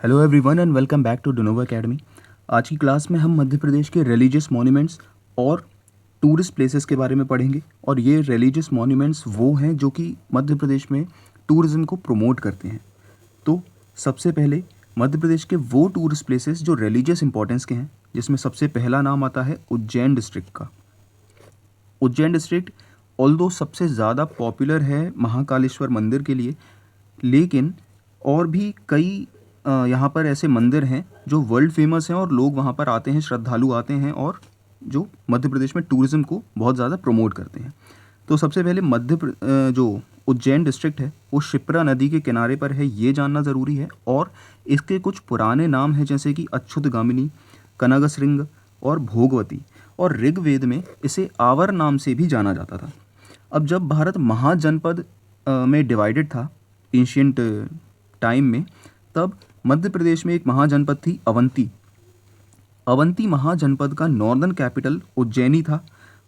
Hello everyone and welcome back to Dinova academy. आज की class में हम मध्य प्रदेश के रिलीजियस मॉन्यूमेंट्स और टूरिस्ट प्लेसेस के बारे में पढ़ेंगे। और ये रिलीजियस मॉन्यूमेंट्स वो हैं जो कि मध्य प्रदेश में टूरिज़्म को प्रमोट करते हैं। तो सबसे पहले मध्य प्रदेश के वो टूरिस्ट प्लेसेस जो रिलीजियस इंपॉर्टेंस के हैं, जिसमें सबसे पहला नाम आता है उज्जैन डिस्ट्रिक्ट का। उज्जैन डिस्ट्रिक्ट ऑल्दो सबसे ज़्यादा पॉपुलर है महाकालेश्वर मंदिर के लिए, लेकिन और भी कई यहाँ पर ऐसे मंदिर हैं जो वर्ल्ड फेमस हैं और लोग वहाँ पर आते हैं, श्रद्धालु आते हैं और जो मध्य प्रदेश में टूरिज़्म को बहुत ज़्यादा प्रमोट करते हैं। तो सबसे पहले जो उज्जैन डिस्ट्रिक्ट है वो शिप्रा नदी के किनारे पर है, ये जानना ज़रूरी है। और इसके कुछ पुराने नाम हैं जैसे कि अच्युतगामिनी, कनगसृंग और भोगवती, और ऋग्वेद में इसे आवर नाम से भी जाना जाता था। अब जब भारत महाजनपद में डिवाइडेड था एंशियंट टाइम में, तब मध्य प्रदेश में एक महाजनपद थी अवंती। अवंती महाजनपद का नॉर्दर्न कैपिटल उज्जैनी था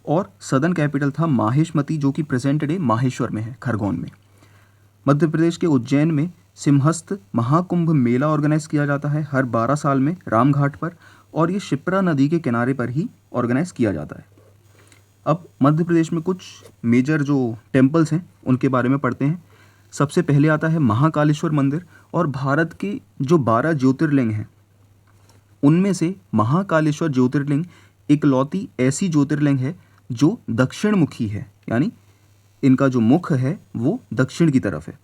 और सदर्न कैपिटल था माहेशमती, जो कि प्रेजेंट डे माहेश्वर में है, खरगोन में। मध्य प्रदेश के उज्जैन में सिंहस्थ महाकुंभ मेला ऑर्गेनाइज किया जाता है हर 12 साल में रामघाट पर, और ये शिप्रा नदी के किनारे पर ही ऑर्गेनाइज किया जाता है। अब मध्य प्रदेश में कुछ मेजर जो टेम्पल्स हैं उनके बारे में पढ़ते हैं। सबसे पहले आता है महाकालेश्वर मंदिर, और भारत के जो 12 ज्योतिर्लिंग हैं उनमें से महाकालेश्वर ज्योतिर्लिंग इकलौती ऐसी ज्योतिर्लिंग है जो दक्षिण मुखी है, यानी इनका जो मुख है वो दक्षिण की तरफ है।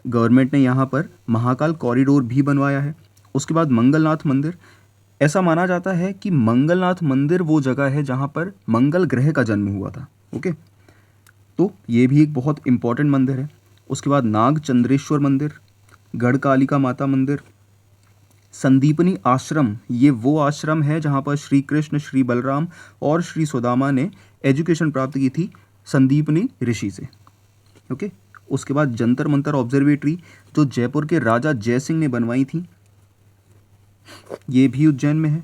गवर्नमेंट ने यहाँ पर महाकाल कॉरिडोर भी बनवाया है। उसके बाद मंगलनाथ मंदिर, ऐसा माना जाता है कि मंगलनाथ मंदिर वो जगह है जहाँ पर मंगल ग्रह का जन्म हुआ था। ओके, तो ये भी एक बहुत इम्पॉर्टेंट मंदिर है। उसके बाद नागचंद्रेश्वर मंदिर, गढ़कालिका माता मंदिर, संदीपनी आश्रम, ये वो आश्रम है जहाँ पर श्री कृष्ण, श्री बलराम और श्री सुदामा ने एजुकेशन प्राप्त की थी संदीपनी ऋषि से। ओके, उसके बाद जंतर मंतर ऑब्जर्वेटरी जो जयपुर के राजा जयसिंह ने बनवाई थी, ये भी उज्जैन में है।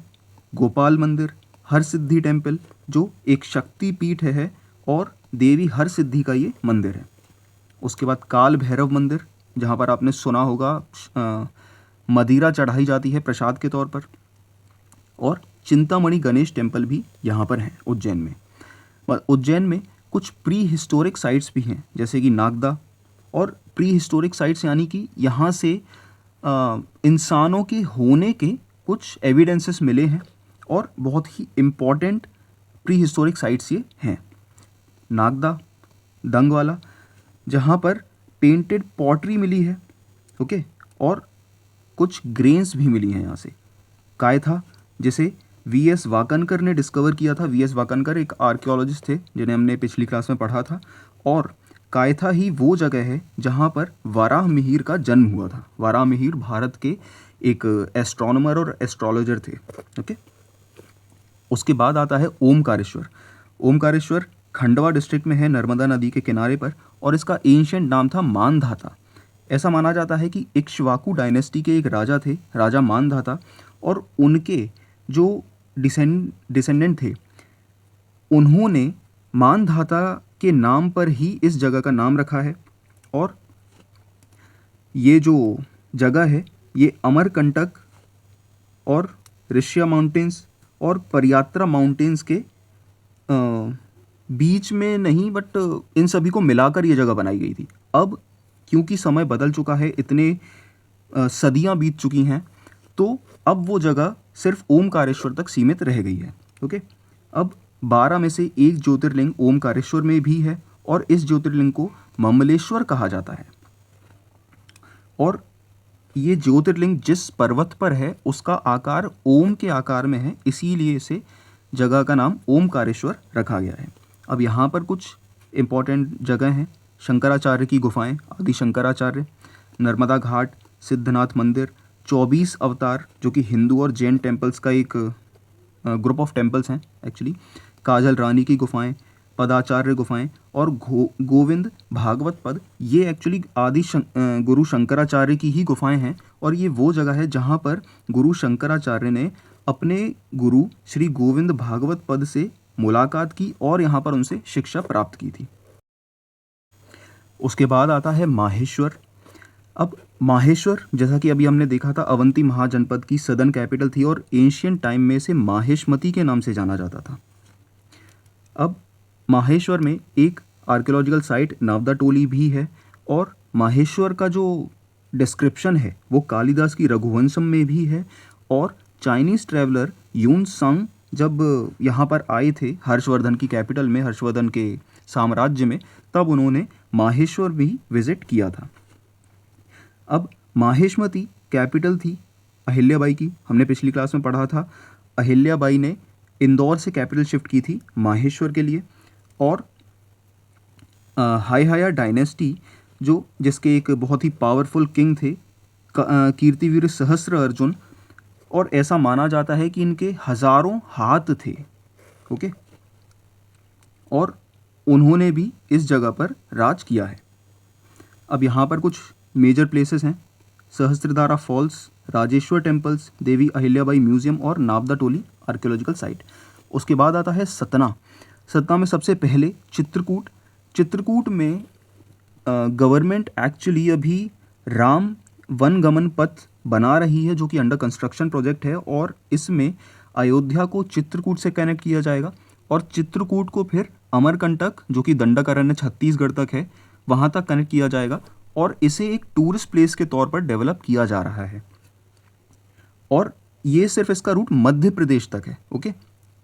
गोपाल मंदिर, हरसिद्धि टेम्पल जो एक शक्ति पीठ है और देवी हरसिद्धि का ये मंदिर है। उसके बाद काल भैरव मंदिर, जहाँ पर आपने सुना होगा मदिरा चढ़ाई जाती है प्रसाद के तौर पर। और चिंतामणि गणेश टेम्पल भी यहाँ पर है उज्जैन में। उज्जैन में कुछ प्री हिस्टोरिक साइट्स भी हैं जैसे कि नागदा। और प्री हिस्टोरिक साइट्स यानी कि यहाँ से इंसानों के होने के कुछ एविडेंसेस मिले हैं और बहुत ही इम्पॉर्टेंट प्री हिस्टोरिक साइट्स ये हैं। नागदा, डंगवाला, जहाँ पर पेंटेड पॉटरी मिली है, ओके, और कुछ ग्रेन्स भी मिली हैं यहाँ से। कायथा, जिसे वी.एस. वाकनकर ने डिस्कवर किया था। वी.एस. वाकनकर एक आर्कियोलॉजिस्ट थे जिन्हें हमने पिछली क्लास में पढ़ा था। और कायथा ही वो जगह है जहाँ पर वाराह मिहिर का जन्म हुआ था। वाराह मिहिर भारत के एक एस्ट्रोनॉमर और एस्ट्रोलॉजर थे। ओके, उसके बाद आता है ओमकारेश्वर। ओमकारेश्वर खंडवा डिस्ट्रिक्ट में है, नर्मदा नदी के किनारे पर, और इसका एंशिएंट नाम था मानधाता। ऐसा माना जाता है कि इक्ष्वाकु डायनेस्टी के एक राजा थे, राजा मानधाता, और उनके जो डिसेंडेंट थे उन्होंने मानधाता के नाम पर ही इस जगह का नाम रखा है। और ये जो जगह है ये अमरकंटक और ऋष्या माउंटेन्स और परियात्रा माउंटेन्स के बीच में नहीं, बट इन सभी को मिलाकर ये जगह बनाई गई थी। अब क्योंकि समय बदल चुका है, इतने सदियां बीत चुकी हैं, तो अब वो जगह सिर्फ ओमकारेश्वर तक सीमित रह गई है। ओके, अब 12 में से एक ज्योतिर्लिंग ओमकारेश्वर में भी है और इस ज्योतिर्लिंग को ममलेश्वर कहा जाता है। और ये ज्योतिर्लिंग जिस पर्वत पर है उसका आकार ओम के आकार में है, इसीलिए इसे जगह का नाम ओमकारेश्वर रखा गया है। अब यहाँ पर कुछ इम्पॉर्टेंट जगह हैं। शंकराचार्य की गुफाएं, आदि शंकराचार्य, नर्मदा घाट, सिद्धनाथ मंदिर, 24 अवतार जो कि हिंदू और जैन टेम्पल्स का एक ग्रुप ऑफ टेम्पल्स हैं एक्चुअली, काजल रानी की गुफाएं, पदाचार्य गुफाएं, और गोविंद भागवत पद, ये एक्चुअली गुरु शंकराचार्य की ही गुफाएं हैं। और ये वो जगह है जहाँ पर गुरु शंकराचार्य ने अपने गुरु श्री गोविंद भागवत पद से मुलाकात की और यहाँ पर उनसे शिक्षा प्राप्त की थी। उसके बाद आता है माहेश्वर। अब माहेश्वर, जैसा कि अभी हमने देखा था, अवंती महाजनपद की सदर्न कैपिटल थी और एंशियंट टाइम में इसे माहेशमती के नाम से जाना जाता था। अब माहेश्वर में एक आर्कियोलॉजिकल साइट नावदा टोली भी है और माहेश्वर का जो डिस्क्रिप्शन है वो कालिदास की रघुवंशम में भी है। और चाइनीज़ ट्रैवलर यून संग जब यहाँ पर आए थे हर्षवर्धन की कैपिटल में, हर्षवर्धन के साम्राज्य में, तब उन्होंने माहेश्वर भी विजिट किया था। अब माहेशमती कैपिटल थी अहिल्याबाई की, हमने पिछली क्लास में पढ़ा था। अहिल्याबाई ने इंदौर से कैपिटल शिफ्ट की थी माहेश्वर के लिए। और हाया डायनेस्टी जो जिसके एक बहुत ही पावरफुल किंग थे कीर्तिवीर सहस्त्र अर्जुन, और ऐसा माना जाता है कि इनके हजारों हाथ थे। ओके, और उन्होंने भी इस जगह पर राज किया है। अब यहाँ पर कुछ मेजर प्लेसेस हैं: Sahastradhara false, Rajeshwar temples, Devi Ahilyabai museum और नावदा टोली आर्कियोलॉजिकल साइट। उसके बाद आता है सतना। सतना में सबसे पहले चित्रकूट। चित्रकूट में गवर्नमेंट एक्चुअली अभी राम वनगमन पथ बना रही है जो कि अंडर कंस्ट्रक्शन प्रोजेक्ट है, और इसमें अयोध्या को चित्रकूट से कनेक्ट किया जाएगा और चित्रकूट को फिर अमरकंटक जो कि दंडकारण्य छत्तीसगढ़ तक है वहाँ तक कनेक्ट किया जाएगा और इसे एक टूरिस्ट प्लेस के तौर पर डेवलप किया जा रहा है। और ये सिर्फ इसका रूट मध्य प्रदेश तक है। ओके,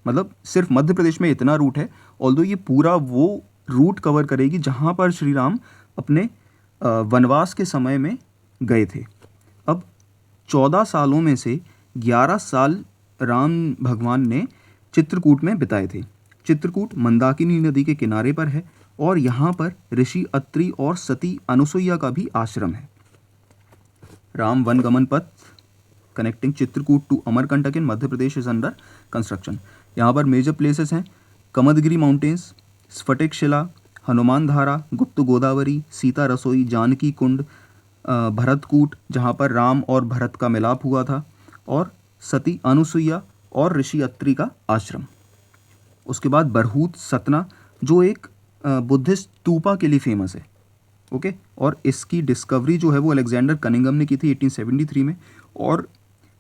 मतलब सिर्फ मध्य प्रदेश में इतना रूट है, ऑल्दो ये पूरा वो रूट कवर करेगी जहाँ पर श्री राम अपने वनवास के समय में गए थे। अब 14 सालों में से 11 साल राम भगवान ने चित्रकूट में बिताए थे। चित्रकूट मंदाकिनी नदी के किनारे पर है और यहाँ पर ऋषि अत्रि और सती अनुसुईया का भी आश्रम है। Ram Vanagaman Path connecting Chitrakoot to Amarkantak in Madhya Pradesh is under construction. यहाँ पर मेजर प्लेसेस हैं: कमदगिरी माउंटेन्स, स्फटिक शिला, हनुमान धारा, गुप्त गोदावरी, सीता रसोई, जानकी कुंड, भरतकूट जहाँ पर राम और भरत का मिलाप हुआ था, और सती अनुसुईया और ऋषि अत्रि का आश्रम। उसके बाद बरहूत सतना जो एक बुद्धिस्ट स्तूपा के लिए फेमस है। ओके, और इसकी डिस्कवरी जो है वो अलेक्जेंडर कनिंगम ने की थी 1873 में। और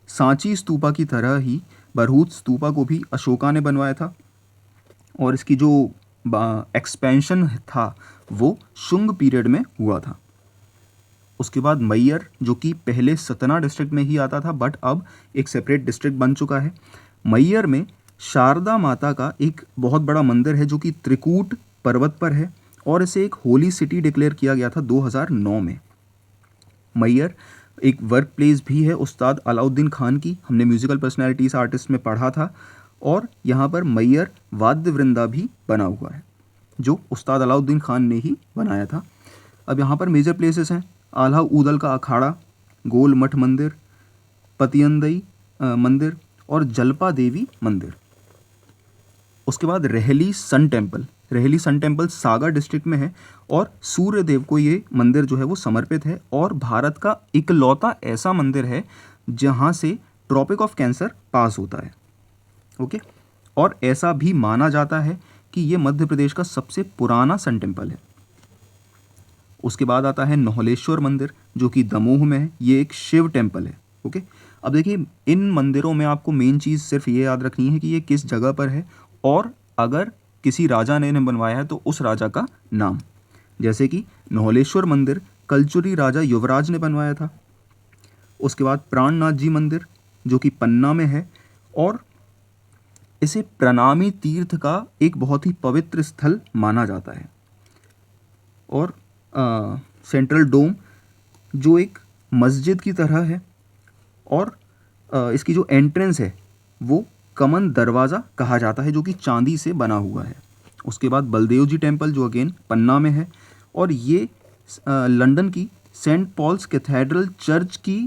सांची स्तूपा की तरह ही बरहूत स्तूपा को भी अशोका ने बनवाया था और इसकी जो एक्सपेंशन था वो शुंग पीरियड में हुआ था। उसके बाद मैयर जो कि पहले सतना डिस्ट्रिक्ट में ही आता था बट अब एक सेपरेट डिस्ट्रिक्ट बन चुका है। मैयर में शारदा माता का एक बहुत बड़ा मंदिर है जो कि त्रिकूट पर्वत पर है और इसे एक होली सिटी डिक्लेयर किया गया था 2009 में। मैयर एक वर्क प्लेस भी है उस्ताद अलाउद्दीन खान की, हमने म्यूजिकल पर्सनैलिटीज आर्टिस्ट में पढ़ा था। और यहाँ पर मैयर वाद्य वृंदा भी बना हुआ है जो उस्ताद अलाउद्दीन खान ने ही बनाया था। अब यहाँ पर मेजर प्लेसेस हैं: आल्हा ऊदल का अखाड़ा, गोल मठ मंदिर, पतियंदई मंदिर और जलपा देवी मंदिर। उसके बाद Rehli sun temple. Rehli sun temple Sagar district में है और सूर्य देव को ये मंदिर जो है वो समर्पित है और भारत का इकलौता ऐसा मंदिर है जहाँ से ट्रॉपिक ऑफ कैंसर पास होता है। ओके, और ऐसा भी माना जाता है कि ये मध्य प्रदेश का सबसे पुराना सन टेम्पल है। उसके बाद आता है नोहलेश्वर मंदिर जो कि दमोह में है, ये एक शिव टेम्पल है। ओके, अब देखिए इन मंदिरों में आपको मेन चीज़ सिर्फ ये याद रखनी है कि ये किस जगह पर है और अगर किसी राजा ने इन्हें बनवाया है तो उस राजा का नाम। जैसे कि नोहलेश्वर मंदिर कलचुरी राजा युवराज ने बनवाया था। उसके बाद प्राणनाथ जी मंदिर जो कि पन्ना में है और इसे प्रणामी तीर्थ का एक बहुत ही पवित्र स्थल माना जाता है। और सेंट्रल डोम जो एक मस्जिद की तरह है और इसकी जो एंट्रेंस है वो कमन दरवाज़ा कहा जाता है जो कि चांदी से बना हुआ है। उसके बाद बलदेव जी टेम्पल जो अगेन पन्ना में है और ये लंदन की सेंट पॉल्स कैथेड्रल चर्च की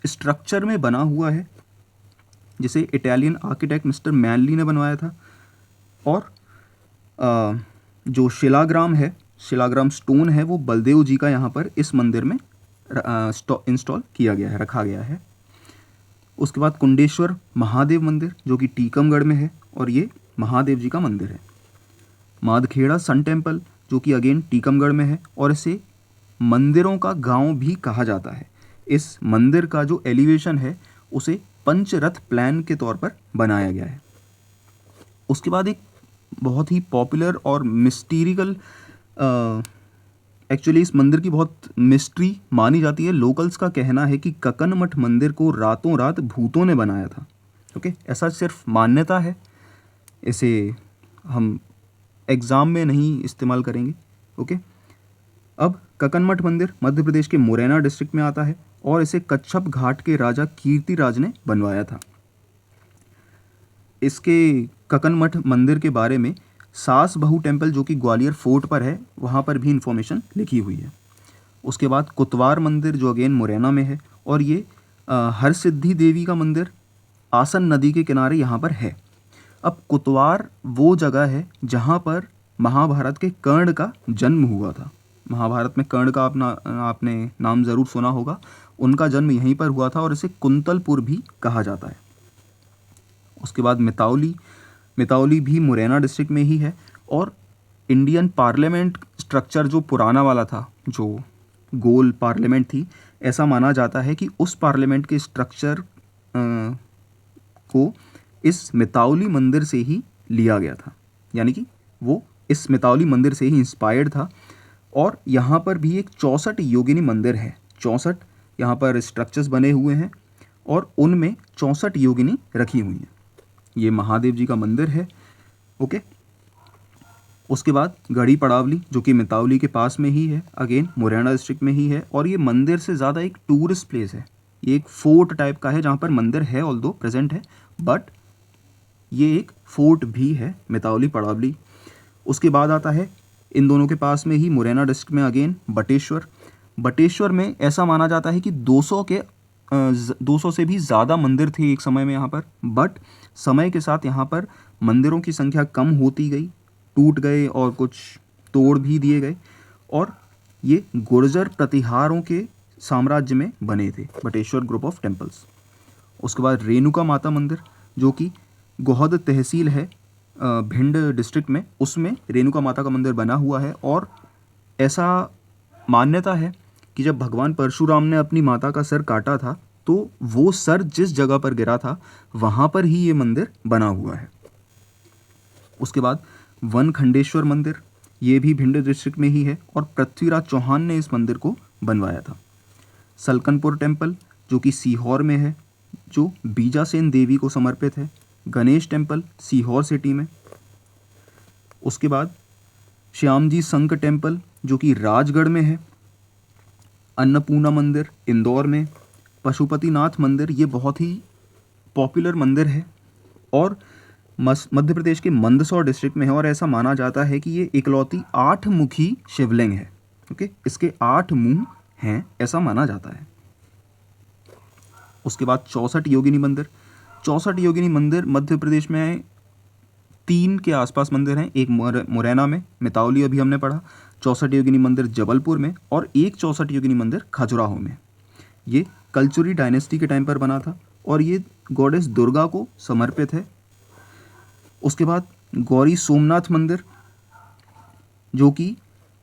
स्ट्रक्चर में बना हुआ है जिसे इटालियन आर्किटेक्ट मिस्टर मैनली ने बनवाया था। और जो शिलाग्राम है, शिलाग्राम स्टोन है, वो बलदेव जी का यहाँ पर इस मंदिर में इंस्टॉल किया गया है, रखा गया है। उसके बाद कुंडेश्वर महादेव मंदिर जो कि टीकमगढ़ में है और ये महादेव जी का मंदिर है। मादखेड़ा सन टेम्पल जो कि अगेन टीकमगढ़ में है और इसे मंदिरों का गांव भी कहा जाता है। इस मंदिर का जो एलिवेशन है उसे पंचरथ प्लान के तौर पर बनाया गया है। उसके बाद एक बहुत ही पॉपुलर और मिस्टीरिकल, एक्चुअली इस मंदिर की बहुत मिस्ट्री मानी जाती है। लोकल्स का कहना है कि ककनमठ मंदिर को रातों रात भूतों ने बनाया था। ओके, ऐसा सिर्फ मान्यता है, इसे हम एग्ज़ाम में नहीं इस्तेमाल करेंगे। ओके, अब ककनमठ मंदिर मध्य प्रदेश के मुरैना डिस्ट्रिक्ट में आता है और इसे कच्छप घाट के राजा कीर्तिराज ने बनवाया था। इसके ककनमठ मंदिर के बारे में सास बहू टेम्पल जो कि ग्वालियर फोर्ट पर है, वहाँ पर भी इंफॉर्मेशन लिखी हुई है। उसके बाद कुतवार मंदिर जो अगेन मुरैना में है, और ये हरसिद्धि देवी का मंदिर आसन नदी के किनारे यहाँ पर है। अब कुतवार वो जगह है जहाँ पर महाभारत के कर्ण का जन्म हुआ था। महाभारत में कर्ण का आपने नाम ज़रूर सुना होगा, उनका जन्म यहीं पर हुआ था और इसे कुंतलपुर भी कहा जाता है। उसके बाद मिताउली भी मुरैना डिस्ट्रिक्ट में ही है, और इंडियन पार्लियामेंट स्ट्रक्चर जो पुराना वाला था, जो गोल पार्लियामेंट थी, ऐसा माना जाता है कि उस पार्लियामेंट के स्ट्रक्चर को इस मिताउली मंदिर से ही लिया गया था, यानी कि वो इस मिताउली मंदिर से ही इंस्पायर्ड था। और यहाँ पर भी एक 64 योगिनी मंदिर है। 64 यहाँ पर स्ट्रक्चर्स बने हुए हैं और उनमें 64 योगिनी रखी हुई हैं। ये महादेव जी का मंदिर है। ओके, उसके बाद गढ़ी पड़ावली जो कि मिताउली के पास में ही है, अगेन मुरैना डिस्ट्रिक्ट में ही है, और ये मंदिर से ज़्यादा एक टूरिस्ट प्लेस है। ये एक फोर्ट टाइप का है जहाँ पर मंदिर है, ऑल्दो प्रेजेंट है, बट ये एक फोर्ट भी है, मिताउली पड़ावली। उसके बाद आता है इन दोनों के पास में ही मुरैना डिस्ट्रिक्ट में अगेन बटेश्वर में ऐसा माना जाता है कि 200 से भी ज़्यादा मंदिर थे एक समय में यहाँ पर, बट समय के साथ यहाँ पर मंदिरों की संख्या कम होती गई, टूट गए और कुछ तोड़ भी दिए गए, और ये गुर्जर प्रतिहारों के साम्राज्य में बने थे, बटेश्वर ग्रुप ऑफ टेम्पल्स। उसके बाद रेणुका माता मंदिर जो कि गोहद तहसील है भिंड डिस्ट्रिक्ट में, उसमें रेणुका माता का मंदिर बना हुआ है। और ऐसा मान्यता है कि जब भगवान परशुराम ने अपनी माता का सर काटा था, तो वो सर जिस जगह पर गिरा था वहाँ पर ही ये मंदिर बना हुआ है। उसके बाद वनखंडेश्वर मंदिर, ये भी भिंड डिस्ट्रिक्ट में ही है, और पृथ्वीराज चौहान ने इस मंदिर को बनवाया था। सलकनपुर टेम्पल जो कि सीहोर में है, जो बीजासेन देवी को समर्पित है। गणेश टेम्पल सीहोर सिटी में। उसके बाद श्यामजी संक टेम्पल जो कि राजगढ़ में है। अन्नपूर्णा मंदिर इंदौर में। पशुपतिनाथ मंदिर, ये बहुत ही पॉपुलर मंदिर है और मध्य प्रदेश के मंदसौर डिस्ट्रिक्ट में है, और ऐसा माना जाता है कि ये इकलौती 8 मुखी शिवलिंग है। ओके, इसके 8 मुंह हैं ऐसा माना जाता है। उसके बाद 64 योगिनी मंदिर। 64 योगिनी मंदिर मध्य प्रदेश में 3 के आसपास मंदिर हैं। एक मुरैना में, मिताउली अभी हमने पढ़ा, 64 योगिनी मंदिर जबलपुर में, और एक 64 योगिनी मंदिर खजुराहो में। ये कलचुरी डायनेस्टी के टाइम पर बना था और ये गॉडेस दुर्गा को समर्पित है। उसके बाद गौरी सोमनाथ मंदिर जो कि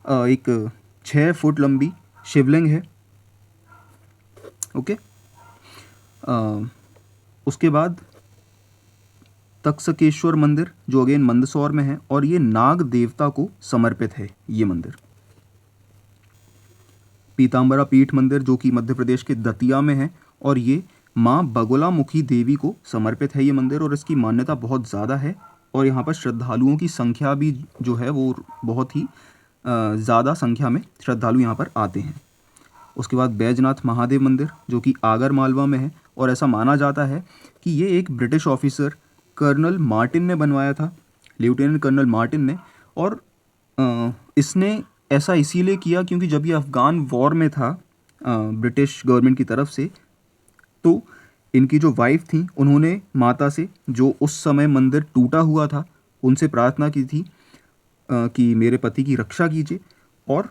एक 6 फुट लंबी शिवलिंग है। ओके, उसके बाद तक्षकेश्वर मंदिर जो अगेन मंदसौर में है, और ये नाग देवता को समर्पित है ये मंदिर। पीताम्बरा पीठ मंदिर जो कि मध्य प्रदेश के दतिया में है, और ये माँ बगुलामुखी देवी को समर्पित है ये मंदिर, और इसकी मान्यता बहुत ज़्यादा है, और यहाँ पर श्रद्धालुओं की संख्या भी जो है वो बहुत ही ज़्यादा संख्या में श्रद्धालु यहाँ पर आते हैं। उसके बाद बैजनाथ महादेव मंदिर जो कि आगर मालवा में है, और ऐसा माना जाता है कि ये एक ब्रिटिश ऑफिसर कर्नल मार्टिन ने बनवाया था, लेफ्टिनेंट कर्नल मार्टिन ने। और इसने ऐसा इसीलिए किया क्योंकि जब ये अफ़गान वॉर में था ब्रिटिश गवर्नमेंट की तरफ से, तो इनकी जो वाइफ थी उन्होंने माता से, जो उस समय मंदिर टूटा हुआ था, उनसे प्रार्थना की थी कि मेरे पति की रक्षा कीजिए। और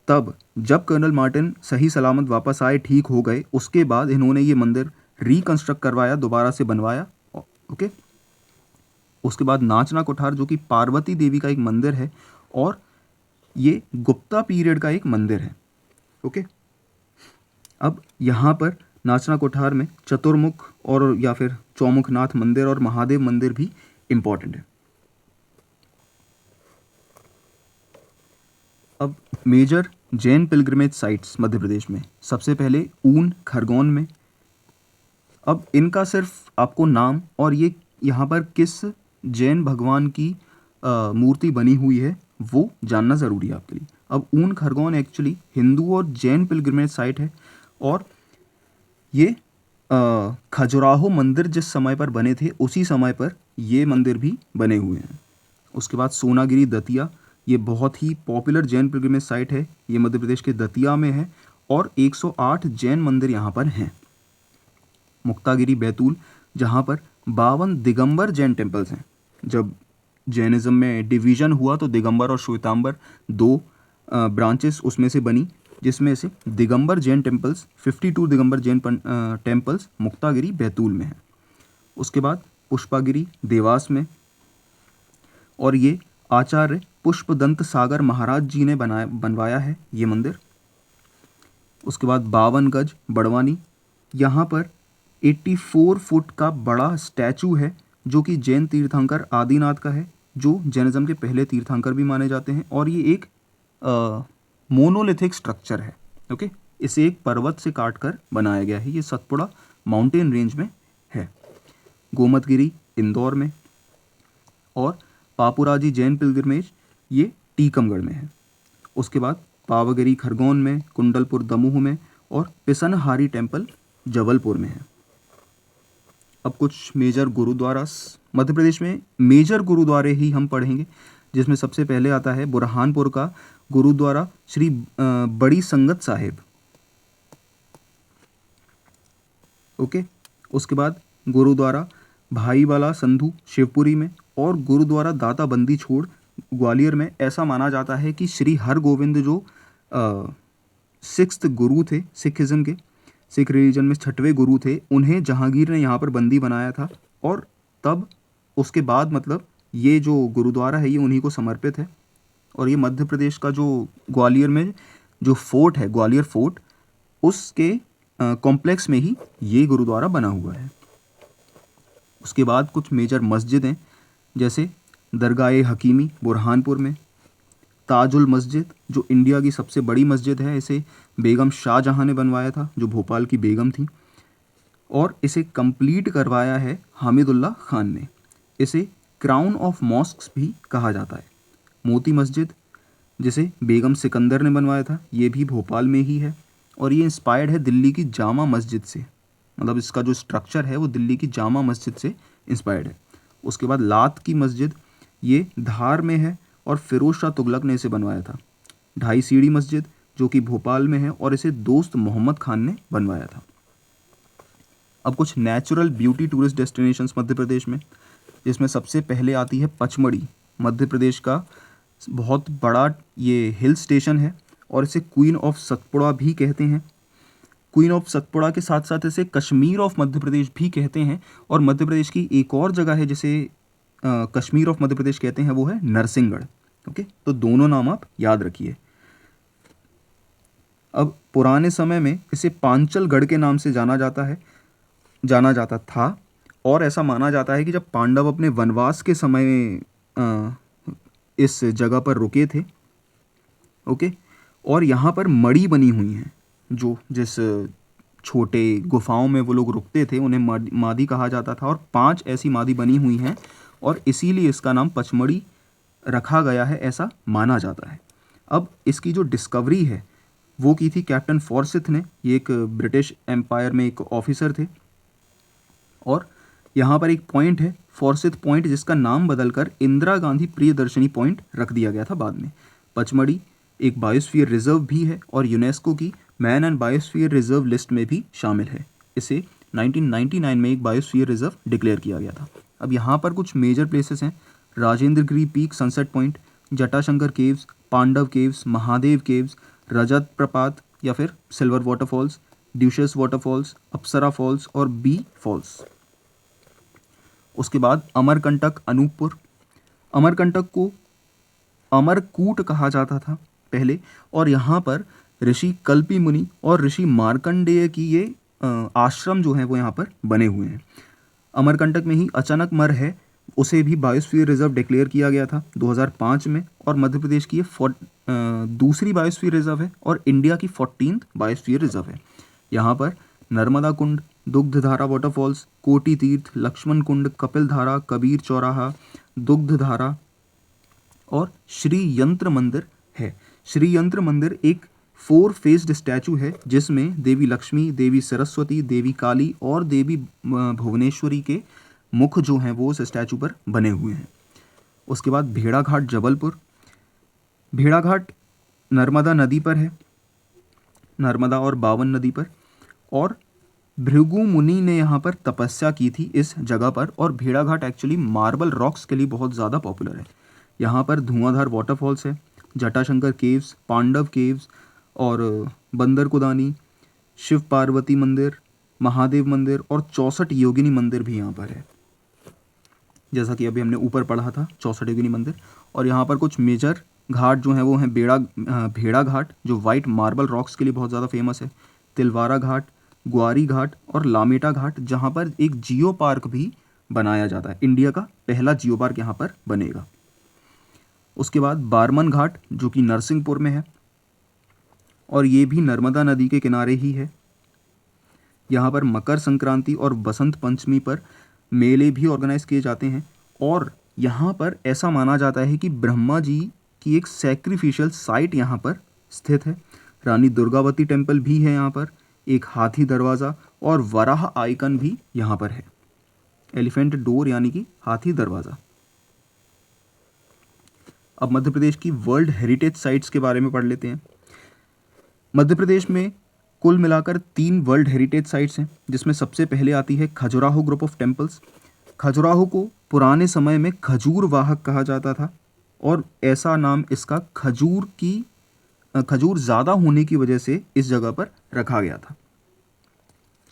तब जब कर्नल मार्टिन सही सलामत वापस आए, ठीक हो गए, उसके बाद इन्होंने ये मंदिर रिकंस्ट्रक्ट करवाया, दोबारा से बनवाया। ओके, उसके बाद नाचना कोठार जो कि पार्वती देवी का एक मंदिर है, और ये गुप्ता पीरियड का एक मंदिर है। ओके। अब यहाँ पर नाचना कोठार में चतुर्मुख और या फिर चौमुखनाथ मंदिर और महादेव मंदिर भी इम्पॉर्टेंट है। अब major Jain pilgrimage sites Madhya Pradesh में, सबसे पहले ऊन खरगोन में। अब इनका सिर्फ आपको नाम और ये यहाँ पर किस जैन भगवान की मूर्ति बनी हुई है वो जानना ज़रूरी है आपके लिए। अब ऊन खरगोन एक्चुअली हिंदू और जैन पिलग्रिमेज साइट है और ये खजुराहो मंदिर जिस समय पर बने थे उसी समय पर ये मंदिर भी बने हुए हैं। उसके बाद सोनागिरी दतिया, ये बहुत ही पॉपुलर जैन पिलग्रिमेज साइट है, ये मध्य प्रदेश के दतिया में है और 108 जैन मंदिर यहाँ पर हैं। मुक्तागिरी बैतूल, जहाँ पर 52 दिगंबर जैन टेम्पल्स हैं। जब जैनिज़्म में डिवीज़न हुआ तो दिगंबर और श्वेतांबर दो ब्रांचेस उसमें से बनी, जिसमें से दिगंबर जैन टेम्पल्स 52 दिगंबर जैन टेम्पल्स मुक्तागिरी बैतूल में है। उसके बाद पुष्पागिरी देवास में, और ये आचार्य पुष्पदंत सागर महाराज जी ने बनवाया है ये मंदिर। उसके बाद 52 गज बड़वानी, यहाँ पर 84 फुट का बड़ा स्टैचू है जो कि जैन तीर्थंकर आदिनाथ का है, जो जैनिज़्म के पहले तीर्थंकर भी माने जाते हैं। और ये एक मोनोलिथिक स्ट्रक्चर है। ओके, इसे एक पर्वत से काट कर बनाया गया है। ये सतपुड़ा माउंटेन रेंज में है। गोमतगिरी इंदौर में, और पापुराजी जैन पिलग्रिमेज ये टीकमगढ़ में है। उसके बाद पावागढ़ी खरगोन में, कुंडलपुर दमोह में, और पिसनहारी टेम्पल जबलपुर में है। अब कुछ मेजर गुरुद्वारा मध्य प्रदेश में, मेजर गुरुद्वारे ही हम पढ़ेंगे, जिसमें सबसे पहले आता है बुरहानपुर का गुरुद्वारा श्री बड़ी संगत साहिब। ओके, उसके बाद गुरुद्वारा भाईवाला संधू शिवपुरी में, और गुरुद्वारा दाता बंदी छोड़ ग्वालियर में। ऐसा माना जाता है कि श्री हरगोविंद जो 6th गुरु थे सिखिज़्म के, सिख रिलीजन में 6वें गुरु थे, उन्हें जहांगीर ने यहाँ पर बंदी बनाया था, और तब उसके बाद मतलब ये जो गुरुद्वारा है ये उन्हीं को समर्पित है। और ये मध्य प्रदेश का जो ग्वालियर में जो फोर्ट है, ग्वालियर फोर्ट, उसके कॉम्प्लेक्स में ही ये गुरुद्वारा बना हुआ है। उसके बाद कुछ मेजर मस्जिदें, जैसे दरगाह हकीमी बुरहानपुर में, ताजुल मस्जिद जो इंडिया की सबसे बड़ी मस्जिद है, इसे बेगम शाहजहां ने बनवाया था जो भोपाल की बेगम थी, और इसे कंप्लीट करवाया है हामिदुल्लाह खान ने। इसे क्राउन ऑफ मॉस्क्स भी कहा जाता है। मोती मस्जिद जिसे बेगम सिकंदर ने बनवाया था, ये भी भोपाल में ही है, और ये इंस्पायर्ड है दिल्ली की जामा मस्जिद से, मतलब इसका जो स्ट्रक्चर है वो दिल्ली की जामा मस्जिद से इंस्पायर्ड है। उसके बाद लात की मस्जिद, ये धार में है और फिरोज शाह तुगलक ने इसे बनवाया था। ढाई सीढ़ी मस्जिद जो कि भोपाल में है, और इसे दोस्त मोहम्मद खान ने बनवाया था। अब कुछ natural beauty tourist destinations Madhya Pradesh में, जिसमें सबसे पहले आती है पचमढ़ी, मध्य प्रदेश का बहुत बड़ा ये हिल स्टेशन है, और इसे क्वीन ऑफ सतपुड़ा भी कहते हैं। क्वीन ऑफ सतपुड़ा के साथ साथ इसे कश्मीर ऑफ मध्य प्रदेश भी कहते हैं। और मध्य प्रदेश की एक और जगह है जिसे कश्मीर ऑफ मध्य प्रदेश कहते हैं, वो है नरसिंहगढ़। ओके, तो दोनों नाम आप याद रखिए। अब पुराने समय में इसे पांचलगढ़ के नाम से जाना जाता था, और ऐसा माना जाता है कि जब पांडव अपने वनवास के समय में इस जगह पर रुके थे। ओके, और यहाँ पर मड़ी बनी हुई हैं, जो जिस छोटे गुफाओं में वो लोग रुकते थे उन्हें मादी कहा जाता था, और 5 ऐसी मादी बनी हुई हैं, और इसीलिए इसका नाम पचमढ़ी रखा गया है, ऐसा माना जाता है। अब इसकी जो डिस्कवरी है वो की थी कैप्टन फॉर्सिथ ने। ये एक ब्रिटिश एम्पायर में एक ऑफिसर थे, और यहाँ पर एक पॉइंट है फॉर्सिथ पॉइंट, जिसका नाम बदलकर इंदिरा गांधी प्रियदर्शनी पॉइंट रख दिया गया था बाद में। पचमढ़ी एक बायोस्फीयर रिजर्व भी है, और यूनेस्को की man and biosphere reserve list में भी शामिल है। इसे 1999 में एक बायोस्फीयर रिजर्व डिक्लेयर किया गया था। अब यहाँ पर कुछ मेजर प्लेसेस हैं: Rajendragiri peak sunset point, Jatashankar caves, Pandav caves, Mahadev caves, Rajat Prapat या फिर silver waterfalls, Duchess waterfalls, Apsara falls और बी फॉल्स। उसके बाद अमरकंटक अनूपपुर। अमरकंटक को अमरकूट कहा जाता था पहले, और यहाँ पर ऋषि कल्पी मुनि और ऋषि मार्कंडेय की ये आश्रम जो हैं वो यहाँ पर बने हुए हैं। अमरकंटक में ही अचानकमर है, उसे भी बायोस्फीयर रिजर्व डिक्लेयर किया गया था 2005 में, और मध्य प्रदेश की ये दूसरी बायोस्फीयर रिजर्व है और इंडिया की 14th बायोस्फीयर रिजर्व है। यहाँ पर नर्मदा कुंड, दुग्धधारा वाटरफॉल्स, कोटी तीर्थ, लक्ष्मण कुंड, कपिल धारा, कबीर चौराहा, दुग्धधारा और श्री यंत्र मंदिर है। श्री यंत्र मंदिर एक 4 फेस्ड स्टैचू है जिसमें देवी लक्ष्मी, देवी सरस्वती, देवी काली और देवी भुवनेश्वरी के मुख जो हैं वो उस स्टैचू पर बने हुए हैं। उसके बाद भेड़ाघाट जबलपुर। भेड़ाघाट नर्मदा नदी पर है, नर्मदा और बावन नदी पर, और भृगु मुनि ने यहाँ पर तपस्या की थी इस जगह पर। और भेड़ाघाट एक्चुअली मार्बल रॉक्स के लिए बहुत ज़्यादा पॉपुलर है। यहाँ पर धुआंधार वाटरफॉल्स है, जटाशंकर केव्स, पांडव केव्स और बंदर कुदानी, शिव पार्वती मंदिर, महादेव मंदिर और 64 योगिनी मंदिर भी यहाँ पर है, जैसा कि अभी हमने ऊपर पढ़ा था 64 योगिनी मंदिर। और यहाँ पर कुछ मेजर घाट जो हैं वो हैं भेड़ा घाट जो वाइट मार्बल रॉक्स के लिए बहुत ज़्यादा फेमस है, तिलवारा घाट, ग्वारी घाट और लामेटा घाट, जहाँ पर एक जियो पार्क भी बनाया जाता है। इंडिया का पहला जियो पार्क यहाँ पर बनेगा। उसके बाद बारमन घाट जो कि नरसिंहपुर में है और ये भी नर्मदा नदी के किनारे ही है। यहाँ पर मकर संक्रांति और बसंत पंचमी पर मेले भी ऑर्गेनाइज किए जाते हैं। और यहाँ पर ऐसा माना जाता है कि ब्रह्मा जी की एक सैक्रिफिशियल साइट यहाँ पर स्थित है। रानी दुर्गावती टेम्पल भी है यहाँ पर, एक हाथी दरवाज़ा और वराह आइकन भी यहाँ पर है, एलिफेंट डोर यानी कि हाथी दरवाज़ा। अब मध्य प्रदेश की वर्ल्ड हेरिटेज साइट्स के बारे में पढ़ लेते हैं। मध्य प्रदेश में कुल मिलाकर 3 वर्ल्ड हेरिटेज साइट्स हैं, जिसमें सबसे पहले आती है Khajuraho group of temples. Khajuraho को पुराने समय में खजूर वाहक कहा जाता था और ऐसा नाम इसका खजूर ज़्यादा होने की वजह से इस जगह पर रखा गया था।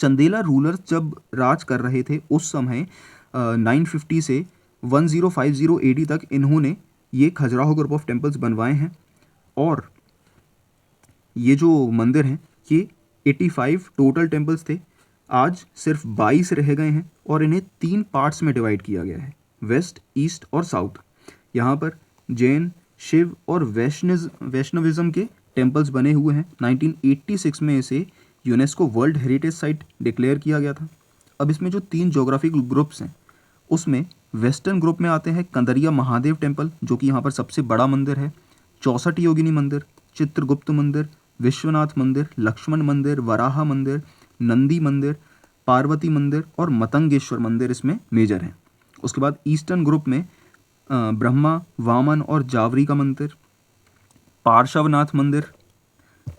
चंदेला रूलर्स जब राज कर रहे थे उस समय 950 से 1050 AD तक इन्होंने ये खजुराहो ग्रुप ऑफ टेम्पल्स बनवाए हैं। और ये जो मंदिर हैं ये 85 टोटल टेम्पल्स थे, आज सिर्फ 22 रह गए हैं और इन्हें 3 पार्ट्स में डिवाइड किया गया है, वेस्ट, ईस्ट और साउथ। यहाँ पर जैन, शिव और वैष्णविज्म के टेम्पल्स बने हुए हैं। 1986 में इसे UNESCO world heritage site declare किया गया था। अब इसमें जो 3 ज्योग्राफिकल ग्रुप्स हैं उसमें वेस्टर्न ग्रुप में आते हैं कंदरिया महादेव टेम्पल जो कि यहाँ पर सबसे बड़ा मंदिर है, 64 योगिनी मंदिर, चित्रगुप्त मंदिर, विश्वनाथ मंदिर, लक्ष्मण मंदिर, वराहा मंदिर, नंदी मंदिर, पार्वती मंदिर और मतंगेश्वर मंदिर इसमें मेजर हैं। उसके बाद ईस्टर्न ग्रुप में ब्रह्मा, वामन और जावरी का मंदिर, पार्श्वनाथ मंदिर,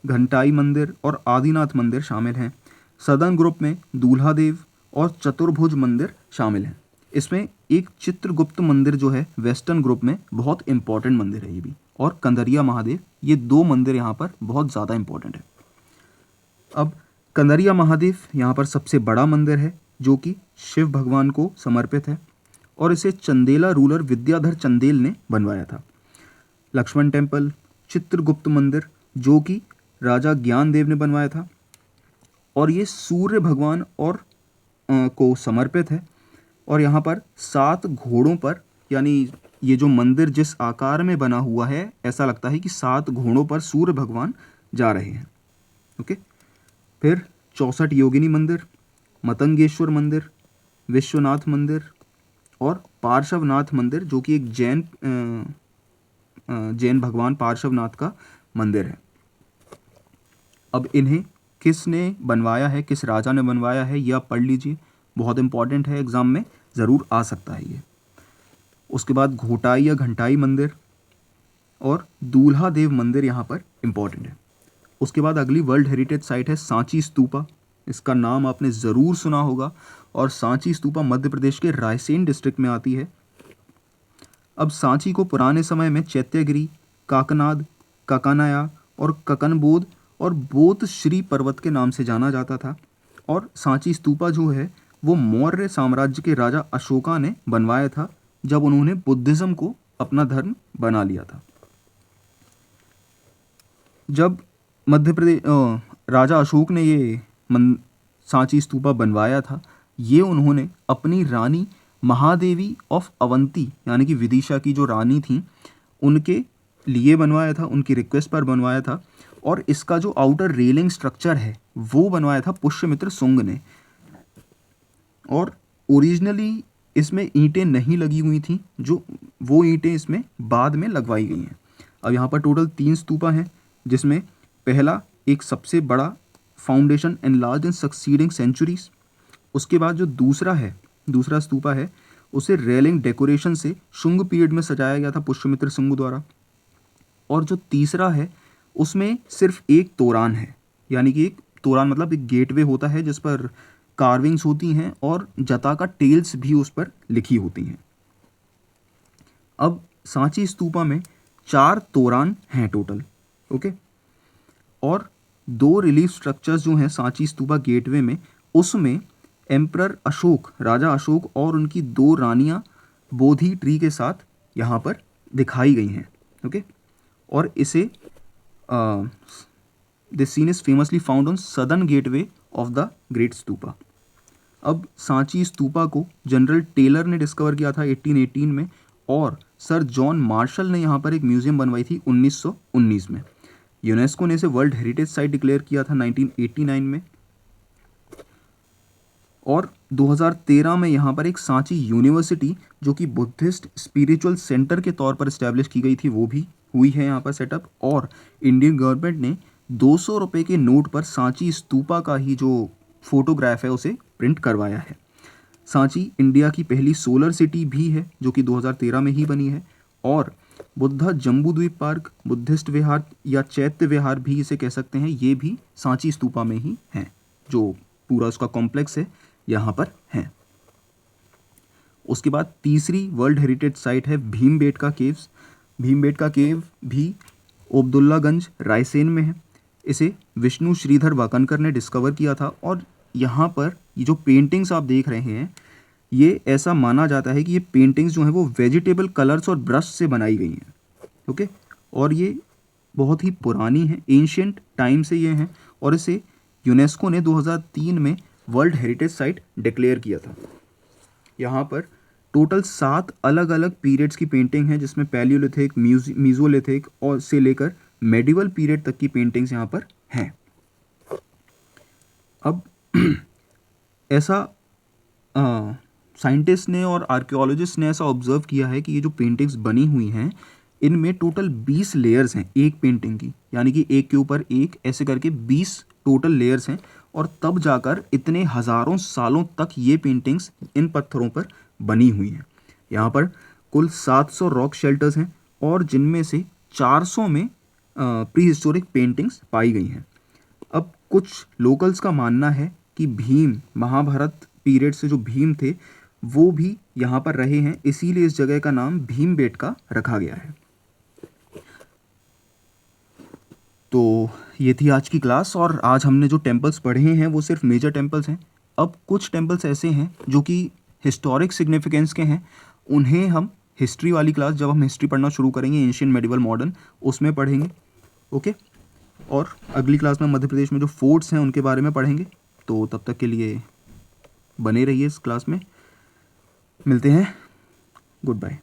घंटाई मंदिर और आदिनाथ मंदिर शामिल हैं। सदर्न ग्रुप में दूल्हा देव और चतुर्भुज मंदिर शामिल हैं। इसमें एक चित्रगुप्त मंदिर जो है वेस्टर्न ग्रुप में बहुत इंपॉर्टेंट मंदिर है ये भी, और कंदरिया महादेव, ये 2 मंदिर यहाँ पर बहुत ज़्यादा इंपॉर्टेंट है। अब कंदरिया महादेव यहाँ पर सबसे बड़ा मंदिर है जो कि शिव भगवान को समर्पित है और इसे चंदेला रूलर विद्याधर चंदेल ने बनवाया था। लक्ष्मण टेम्पल, चित्रगुप्त मंदिर जो कि राजा ज्ञानदेव ने बनवाया था और ये सूर्य भगवान और को समर्पित है। और यहाँ पर 7 घोड़ों पर, यानी ये जो मंदिर जिस आकार में बना हुआ है ऐसा लगता है कि 7 घोड़ों पर सूर्य भगवान जा रहे हैं। ओके, फिर 64 योगिनी मंदिर, मतंगेश्वर मंदिर, विश्वनाथ मंदिर और पार्श्वनाथ मंदिर जो कि एक जैन भगवान पार्श्वनाथ का मंदिर है। अब इन्हें किसने बनवाया है, किस राजा ने बनवाया है, यह आप पढ़ लीजिए, बहुत इंपॉर्टेंट है, एग्जाम में ज़रूर आ सकता है ये। उसके बाद घोटाई या घंटाई मंदिर और दूल्हा देव मंदिर यहाँ पर इम्पॉर्टेंट है। उसके बाद अगली वर्ल्ड हेरिटेज साइट है सांची स्तूपा। इसका नाम आपने ज़रूर सुना होगा और सांची स्तूपा मध्य प्रदेश के रायसेन डिस्ट्रिक्ट में आती है। अब सांची को पुराने समय में चैत्यगिरी, काकनाद, काकानाया और ककनबोध और बोध श्री पर्वत के नाम से जाना जाता था। और सांची स्तूपा जो है वो मौर्य साम्राज्य के राजा अशोका ने बनवाया था जब उन्होंने बुद्धिज़्म को अपना धर्म बना लिया था। जब मध्य प्रदेश राजा अशोक ने ये सांची स्तूपा बनवाया था। ये उन्होंने अपनी रानी महादेवी ऑफ अवंती यानी कि विदिशा की जो रानी थी उनके लिए बनवाया था, उनकी रिक्वेस्ट पर बनवाया था। और इसका जो आउटर रेलिंग स्ट्रक्चर है वो बनवाया था पुष्यमित्र सुंग ने। और ओरिजिनली इसमें ईंटें नहीं लगी हुई थी, जो वो ईंटें इसमें बाद में लगवाई गई हैं। अब यहाँ पर टोटल 3 स्तूपा हैं, जिसमें पहला एक सबसे बड़ा फाउंडेशन एनलार्ज इन सक्सीडिंग सेंचुरीज। उसके बाद जो दूसरा स्तूपा है उसे रेलिंग डेकोरेशन से शुंग पीरियड में सजाया गया था पुष्यमित्र सुंग द्वारा। और जो तीसरा है उसमें सिर्फ एक तोरान है, यानी कि एक तोरान मतलब एक गेटवे होता है जिस पर कार्विंग्स होती हैं और जता का टेल्स भी उस पर लिखी होती हैं। अब सांची स्तूपा में 4 तोरान हैं टोटल, ओके। और 2 रिलीफ स्ट्रक्चर्स जो हैं सांची स्तूपा गेटवे में, उसमें एम्परर अशोक, राजा अशोक और उनकी 2 रानियां बोधि ट्री के साथ यहाँ पर दिखाई गई हैं, ओके। और इसे this scene is famously found on southern gateway of the great stupa. अब सांची स्तूपा को जनरल टेलर ने डिस्कवर किया था 1818 में, और सर जॉन मार्शल ने यहाँ पर एक म्यूजियम बनवाई थी 1919 में। यूनेस्को ने इसे वर्ल्ड हेरिटेज साइट डिक्लेयर किया था 1989 में। और 2013 में यहाँ पर एक सांची यूनिवर्सिटी जो कि बुद्धिस्ट स्पिरिचुअल सेंटर के तौर पर इस्टेब्लिश की गई थी वो भी हुई है यहाँ पर सेटअप। और इंडियन गवर्नमेंट ने 200 रुपये के नोट पर सांची स्तूपा का ही जो फोटोग्राफ है उसे प्रिंट करवाया है। सांची इंडिया की पहली सोलर सिटी भी है जो कि 2013 में ही बनी है। और बुद्धा जम्बू द्वीप पार्क, बुद्धिस्ट विहार या चैत्य विहार भी इसे कह सकते हैं, ये भी सांची स्तूपा में ही हैं। जो पूरा उसका कॉम्प्लेक्स है यहाँ पर है। उसके बाद तीसरी वर्ल्ड हेरिटेज साइट है भीमबेटका केव्स। भीमबेटका केव भी ओबदुल्लागंज रायसेन में है। इसे विष्णु श्रीधर वाकनकर ने डिस्कवर किया था। और यहाँ पर ये जो पेंटिंग्स आप देख रहे हैं, ये ऐसा माना जाता है कि ये पेंटिंग्स जो हैं वो वेजिटेबल कलर्स और ब्रश से बनाई गई हैं, ओके। और ये बहुत ही पुरानी है, एंशियंट टाइम से ये हैं। और इसे यूनेस्को ने 2003 में वर्ल्ड हेरिटेज साइट डिक्लेयर किया था। यहाँ पर टोटल 7 अलग अलग पीरियड्स की पेंटिंग है, जिसमें पैलियोलिथिक, मीजोलिथिक और से लेकर मेडिवल पीरियड तक की पेंटिंग्स यहाँ पर हैं। अब ऐसा साइंटिस्ट ने और आर्कियोलॉजिस्ट ने ऐसा ऑब्जर्व किया है कि ये जो पेंटिंग्स बनी हुई हैं इनमें टोटल 20 लेयर्स हैं एक पेंटिंग की, यानी कि एक के ऊपर एक ऐसे करके 20 टोटल लेयर्स हैं। और तब जाकर इतने हज़ारों सालों तक ये पेंटिंग्स इन पत्थरों पर बनी हुई हैं। यहाँ पर कुल 700 रॉक शेल्टर्स हैं और जिनमें से 400 में प्री हिस्टोरिक पेंटिंग्स पाई गई हैं। अब कुछ लोकल्स का मानना है कि भीम, महाभारत पीरियड से जो भीम थे वो भी यहाँ पर रहे हैं, इसीलिए इस जगह का नाम भीमबेटका रखा गया है। तो ये थी आज की क्लास। और आज हमने जो टेम्पल्स पढ़े हैं वो सिर्फ मेजर टेम्पल्स हैं। अब कुछ टेम्पल्स ऐसे हैं जो कि हिस्टोरिक सिग्निफिकेंस के हैं, उन्हें हम हिस्ट्री वाली क्लास, जब हम हिस्ट्री पढ़ना शुरू करेंगे एंशियंट, मेडिवल, मॉडर्न, उसमें पढ़ेंगे, ओके। और अगली क्लास में मध्य प्रदेश में जो फोर्ट्स हैं उनके बारे में पढ़ेंगे। तो तब तक के लिए बने रहिए इस क्लास में। मिलते हैं, गुड बाय।